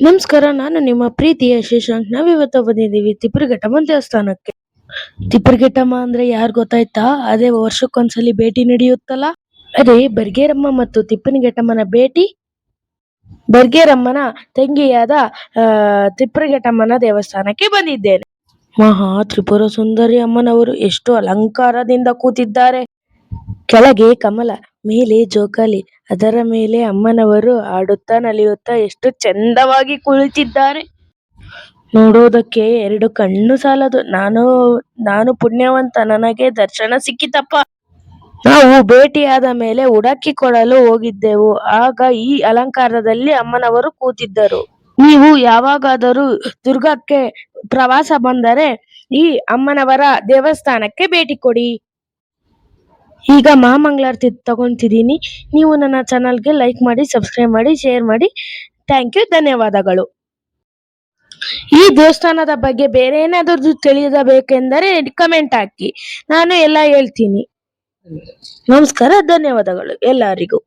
ನಮಸ್ಕಾರ, ನಾನು ನಿಮ್ಮ ಪ್ರೀತಿಯ ಶಶಾಂಕ್. ನಾವಿವತ್ತು ಬಂದಿದ್ದೀವಿ ತಿಪ್ಪರಿಘಟ್ಟಮ್ಮ ದೇವಸ್ಥಾನಕ್ಕೆ. ತಿಪ್ಪರಿಘಟ್ಟಮ್ಮ ಅಂದ್ರೆ ಯಾರು ಗೊತ್ತಾಯ್ತಾ? ಅದೇ ವರ್ಷಕ್ಕೊಂದ್ಸಲಿ ಭೇಟಿ ನಡೆಯುತ್ತಲ್ಲ, ಅದೇ ಬರ್ಗೇರಮ್ಮ ಮತ್ತು ತಿಪ್ಪನಿಘಟ್ಟಮ್ಮನ ಭೇಟಿ. ಬರ್ಗೇರಮ್ಮನ ತಂಗಿಯಾದ ತಿಪ್ಪರಿಘಟ್ಟಮ್ಮನ ದೇವಸ್ಥಾನಕ್ಕೆ ಬಂದಿದ್ದೇನೆ. ಮಹಾ ತ್ರಿಪುರ ಸುಂದರಿ ಅಮ್ಮನವರು ಎಷ್ಟು ಅಲಂಕಾರದಿಂದ ಕೂತಿದ್ದಾರೆ. ಕೆಳಗೆ ಕಮಲ, ಮೇಲೆ ಜೋಕಾಲಿ, ಅದರ ಮೇಲೆ ಅಮ್ಮನವರು ಆಡುತ್ತಾ ನಲಿಯುತ್ತಾ ಎಷ್ಟು ಚಂದವಾಗಿ ಕುಳಿತಿದ್ದಾರೆ. ನೋಡೋದಕ್ಕೆ ಎರಡು ಕಣ್ಣು ಸಾಲದು. ನಾನು ಪುಣ್ಯವಂತ, ನನಗೆ ದರ್ಶನ ಸಿಕ್ಕಿತಪ್ಪ. ನಾವು ಭೇಟಿಯಾದ ಮೇಲೆ ಹುಡುಕಿ ಕೊಡಲು ಹೋಗಿದ್ದೆವು. ಆಗ ಈ ಅಲಂಕಾರದಲ್ಲಿ ಅಮ್ಮನವರು ಕೂತಿದ್ದರು. ನೀವು ಯಾವಾಗಾದರೂ ದುರ್ಗಕ್ಕೆ ಪ್ರವಾಸ ಬಂದರೆ ಈ ಅಮ್ಮನವರ ದೇವಸ್ಥಾನಕ್ಕೆ ಭೇಟಿ ಕೊಡಿ. ಈಗ ಮಹಾಮಂಗಳಾರತಿ ತಗೊಂತಿದ್ದೀನಿ. ನೀವು ನನ್ನ ಚಾನಲ್ಗೆ ಲೈಕ್ ಮಾಡಿ, ಸಬ್ಸ್ಕ್ರೈಬ್ ಮಾಡಿ, ಶೇರ್ ಮಾಡಿ. ಥ್ಯಾಂಕ್ ಯು, ಧನ್ಯವಾದಗಳು. ಈ ದೇವಸ್ಥಾನದ ಬಗ್ಗೆ ಬೇರೆ ಏನಾದರೂ ತಿಳಿಯಬೇಕೆಂದರೆ ಕಮೆಂಟ್ ಹಾಕಿ, ನಾನು ಎಲ್ಲ ಹೇಳ್ತೀನಿ. ನಮಸ್ಕಾರ, ಧನ್ಯವಾದಗಳು ಎಲ್ಲರಿಗೂ.